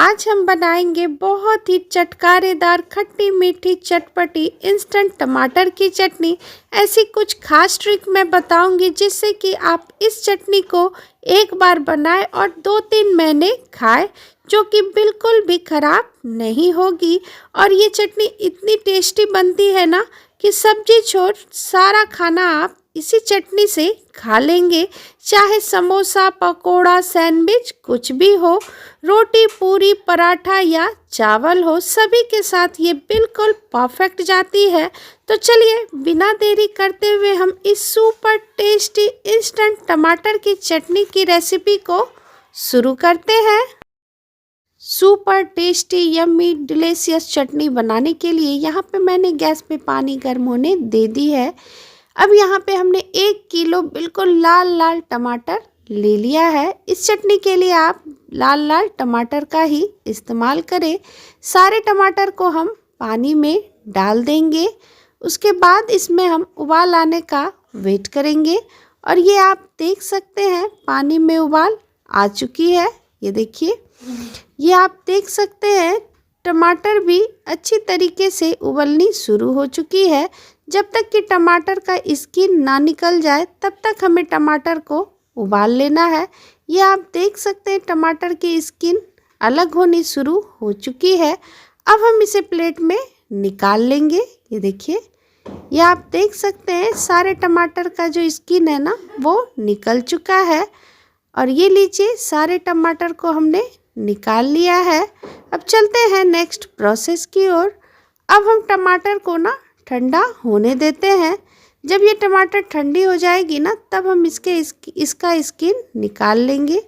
आज हम बनाएंगे बहुत ही चटकारेदार खट्टी मीठी चटपटी इंस्टेंट टमाटर की चटनी। ऐसी कुछ खास ट्रिक मैं बताऊंगी जिससे कि आप इस चटनी को एक बार बनाएं और 2-3 महीने खाएं, जो कि बिल्कुल भी खराब नहीं होगी। और ये चटनी इतनी टेस्टी बनती है ना कि सब्जी छोड़ सारा खाना आप इसी चटनी से खा लेंगे। चाहे समोसा, पकोड़ा, सैंडविच कुछ भी हो, रोटी, पूरी, पराठा या चावल हो, सभी के साथ ये बिल्कुल परफेक्ट जाती है। तो चलिए बिना देरी करते हुए हम इस सुपर टेस्टी इंस्टेंट टमाटर की चटनी की रेसिपी को शुरू करते हैं। सुपर टेस्टी यम्मी डिलीशियस चटनी बनाने के लिए यहाँ पे मैंने गैस पे पानी गर्म होने दे दी है। अब यहाँ पे हमने 1 किलो बिल्कुल लाल लाल टमाटर ले लिया है। इस चटनी के लिए आप लाल लाल टमाटर का ही इस्तेमाल करें। सारे टमाटर को हम पानी में डाल देंगे। उसके बाद इसमें हम उबाल आने का वेट करेंगे। और ये आप देख सकते हैं पानी में उबाल आ चुकी है। ये देखिए, ये आप देख सकते हैं टमाटर भी अच्छी तरीके से उबलनी शुरू हो चुकी है। जब तक कि टमाटर का स्किन ना निकल जाए तब तक हमें टमाटर को उबाल लेना है। ये आप देख सकते हैं टमाटर की स्किन अलग होनी शुरू हो चुकी है। अब हम इसे प्लेट में निकाल लेंगे। ये देखिए, ये आप देख सकते हैं सारे टमाटर का जो स्किन है ना वो निकल चुका है। और ये लीजिए, सारे टमाटर को हमने निकाल लिया है। अब चलते हैं नेक्स्ट प्रोसेस की ओर। अब हम टमाटर को ना ठंडा होने देते हैं। जब ये टमाटर ठंडी हो जाएगी ना तब हम इसका स्किन निकाल लेंगे।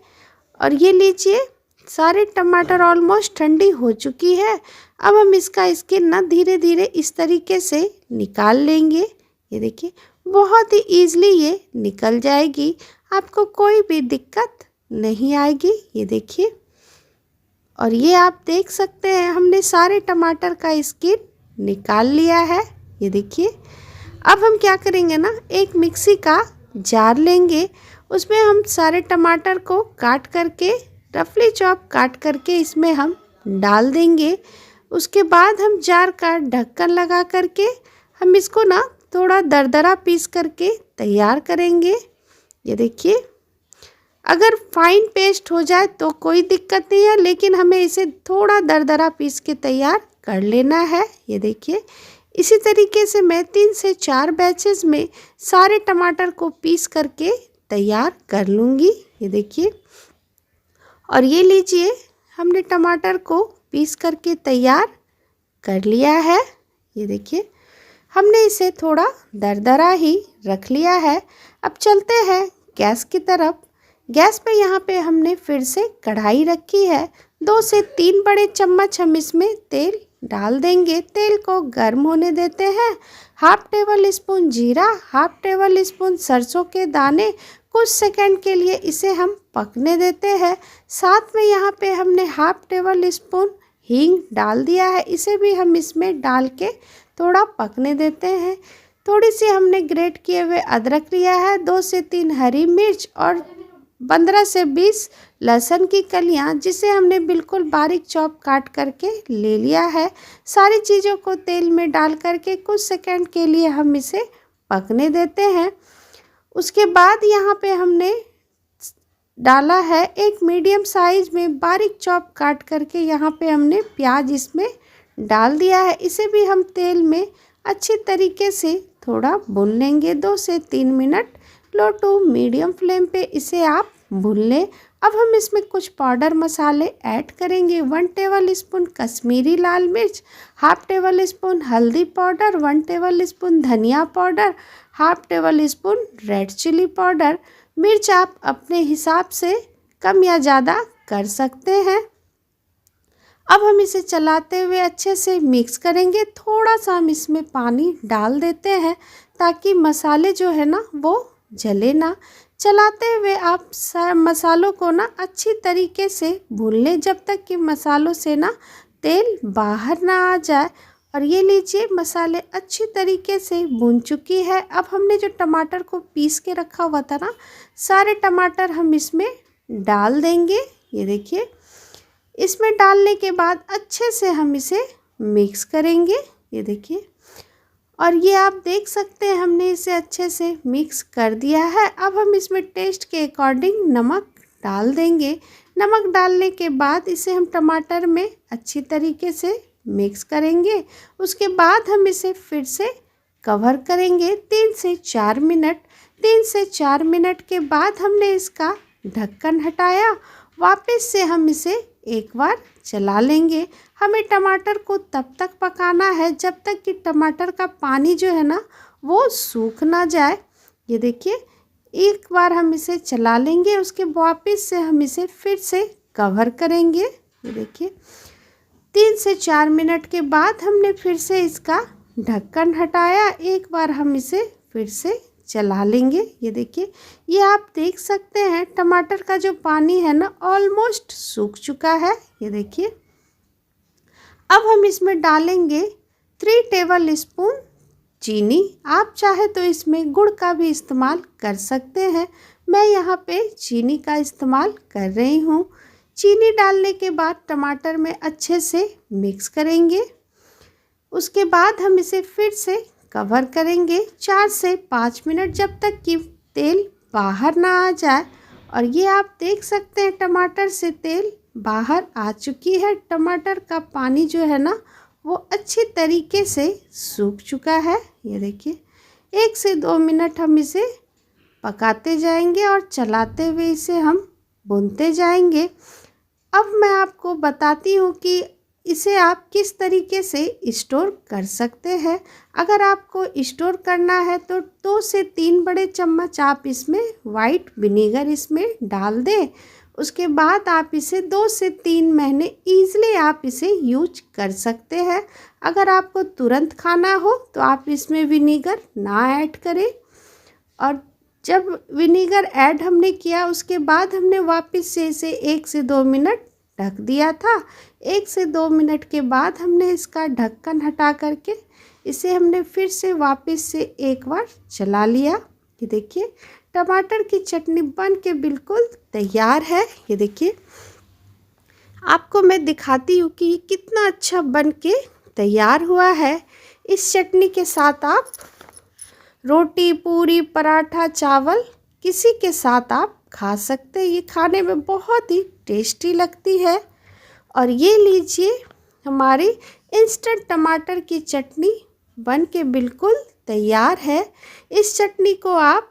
और ये लीजिए, सारे टमाटर ऑलमोस्ट ठंडी हो चुकी है। अब हम इसका स्किन ना धीरे धीरे इस तरीके से निकाल लेंगे। ये देखिए, बहुत ही ईजिली ये निकल जाएगी, आपको कोई भी दिक्कत नहीं आएगी। ये देखिए, और ये आप देख सकते हैं हमने सारे टमाटर का स्किन निकाल लिया है। ये देखिए, अब हम क्या करेंगे ना, एक मिक्सी का जार लेंगे। उसमें हम सारे टमाटर को काट करके रफली चॉप काट करके इसमें हम डाल देंगे। उसके बाद हम जार का ढक्कन लगा करके हम इसको ना थोड़ा दरदरा पीस करके तैयार करेंगे। ये देखिए, अगर फाइन पेस्ट हो जाए तो कोई दिक्कत नहीं है, लेकिन हमें इसे थोड़ा दरदरा पीस के तैयार कर लेना है। ये देखिए, इसी तरीके से मैं 3 से 4 बैचेस में सारे टमाटर को पीस करके तैयार कर लूँगी। ये देखिए, और ये लीजिए, हमने टमाटर को पीस करके तैयार कर लिया है। ये देखिए, हमने इसे थोड़ा दरदरा ही रख लिया है। अब चलते हैं गैस की तरफ। गैस पे यहाँ पे हमने फिर से कढ़ाई रखी है। 2 से 3 बड़े चम्मच हम इसमें तेल डाल देंगे। तेल को गर्म होने देते हैं। 1/2 टेबल स्पून जीरा, 1/2 टेबल स्पून सरसों के दाने, कुछ सेकंड के लिए इसे हम पकने देते हैं। साथ में यहाँ पे हमने 1/2 टेबल स्पून हींग डाल दिया है। इसे भी हम इसमें डाल के थोड़ा पकने देते हैं। थोड़ी सी हमने ग्रेट किए हुए अदरक लिया है, 2 से 3 हरी मिर्च और 15 से 20 लहसुन की कलियां, जिसे हमने बिल्कुल बारीक चॉप काट करके ले लिया है। सारी चीज़ों को तेल में डाल करके कुछ सेकंड के लिए हम इसे पकने देते हैं। उसके बाद यहाँ पे हमने डाला है एक मीडियम साइज में बारीक चॉप काट करके, यहाँ पे हमने प्याज इसमें डाल दिया है। इसे भी हम तेल में अच्छी तरीके से थोड़ा भून लेंगे। 2 से 3 minute low to medium flame पे इसे आप भून लें। अब हम इसमें कुछ पाउडर मसाले ऐड करेंगे। 1 टेबल स्पून कश्मीरी लाल मिर्च, 1/2 टेबल स्पून हल्दी पाउडर, 1 टेबल स्पून धनिया powder, 1/2 tablespoon red chilli powder. मिर्च आप अपने हिसाब से कम या ज़्यादा कर सकते हैं। अब हम इसे चलाते हुए अच्छे से मिक्स करेंगे। थोड़ा सा हम इसमें पानी डाल देते हैं ताकि मसाले जो है ना वो जले ना। चलाते हुए आप मसालों को ना अच्छी तरीके से भून लें जब तक कि मसालों से ना तेल बाहर ना आ जाए। और ये लीजिए, मसाले अच्छी तरीके से भून चुकी है। अब हमने जो टमाटर को पीस के रखा हुआ था ना, सारे टमाटर हम इसमें डाल देंगे। ये देखिए, इसमें डालने के बाद अच्छे से हम इसे मिक्स करेंगे। ये देखिए, और ये आप देख सकते हैं हमने इसे अच्छे से मिक्स कर दिया है। अब हम इसमें टेस्ट के अकॉर्डिंग नमक डाल देंगे। नमक डालने के बाद इसे हम टमाटर में अच्छी तरीके से मिक्स करेंगे। उसके बाद हम इसे फिर से कवर करेंगे 3 से 4 मिनट। 3 से 4 मिनट के बाद हमने इसका ढक्कन हटाया। वापस से हम इसे एक बार चला लेंगे। हमें टमाटर को तब तक पकाना है जब तक कि टमाटर का पानी जो है ना वो सूख ना जाए। ये देखिए, एक बार हम इसे चला लेंगे, उसके वापस से हम इसे फिर से कवर करेंगे। ये देखिए, 3 से 4 मिनट के बाद हमने फिर से इसका ढक्कन हटाया। एक बार हम इसे फिर से चला लेंगे। ये देखिए, ये आप देख सकते हैं टमाटर का जो पानी है ना ऑलमोस्ट सूख चुका है। ये देखिए, अब हम इसमें डालेंगे 3 टेबल स्पून चीनी। आप चाहे तो इसमें गुड़ का भी इस्तेमाल कर सकते हैं। मैं यहाँ पे चीनी का इस्तेमाल कर रही हूँ। चीनी डालने के बाद टमाटर में अच्छे से मिक्स करेंगे। उसके बाद हम इसे फिर से कवर करेंगे 4 से 5 मिनट, जब तक कि तेल बाहर ना आ जाए। और ये आप देख सकते हैं टमाटर से तेल बाहर आ चुकी है। टमाटर का पानी जो है ना वो अच्छी तरीके से सूख चुका है। ये देखिए, 1 से 2 मिनट हम इसे पकाते जाएंगे और चलाते हुए इसे हम भूनते जाएंगे। अब मैं आपको बताती हूँ कि इसे आप किस तरीके से स्टोर कर सकते हैं। अगर आपको स्टोर करना है तो 2 से 3 बड़े चम्मच आप इसमें वाइट विनेगर इसमें डाल दें। उसके बाद आप इसे 2 से 3 महीने ईज़िली आप इसे यूज कर सकते हैं। अगर आपको तुरंत खाना हो तो आप इसमें विनेगर ना ऐड करें। और जब विनेगर ऐड हमने किया उसके बाद हमने वापस से इसे 1 से 2 मिनट ढक दिया था। 1 से 2 मिनट के बाद हमने इसका ढक्कन हटा करके इसे हमने फिर से वापस से एक बार चला लिया। ये देखिए, टमाटर की चटनी बन के बिल्कुल तैयार है। ये देखिए, आपको मैं दिखाती हूँ कि ये कितना अच्छा बन के तैयार हुआ है। इस चटनी के साथ आप रोटी, पूरी, पराठा, चावल किसी के साथ आप खा सकते हैं। ये खाने में बहुत ही टेस्टी लगती है। और ये लीजिए, हमारी इंस्टेंट टमाटर की चटनी बन के बिल्कुल तैयार है। इस चटनी को आप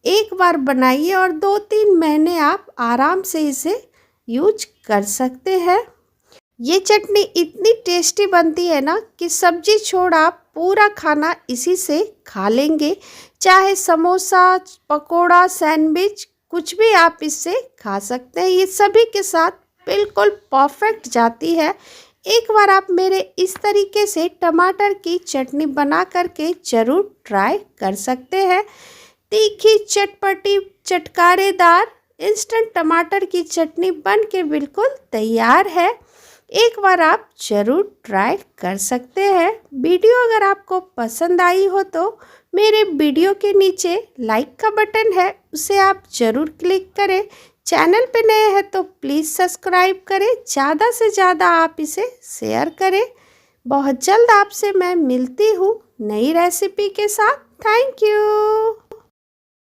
एक बार बनाइए और 2-3 महीने आप आराम से इसे यूज कर सकते हैं। ये चटनी इतनी टेस्टी बनती है ना कि सब्जी छोड़ आप पूरा खाना इसी से खा लेंगे। चाहे समोसा, पकोड़ा, सैंडविच कुछ भी आप इससे खा सकते हैं। ये सभी के साथ बिल्कुल परफेक्ट जाती है। एक बार आप मेरे इस तरीके से टमाटर की चटनी बना करके ज़रूर ट्राई कर सकते हैं। तीखी, चटपटी, चटकारेदार इंस्टेंट टमाटर की चटनी बन के बिल्कुल तैयार है। एक बार आप ज़रूर ट्राई कर सकते हैं। वीडियो अगर आपको पसंद आई हो तो मेरे वीडियो के नीचे लाइक का बटन है, उसे आप ज़रूर क्लिक करें। चैनल पे नए हैं तो प्लीज़ सब्सक्राइब करें। ज़्यादा से ज़्यादा आप इसे शेयर करें। बहुत जल्द आपसे मैं मिलती हूँ नई रेसिपी के साथ। Thank you.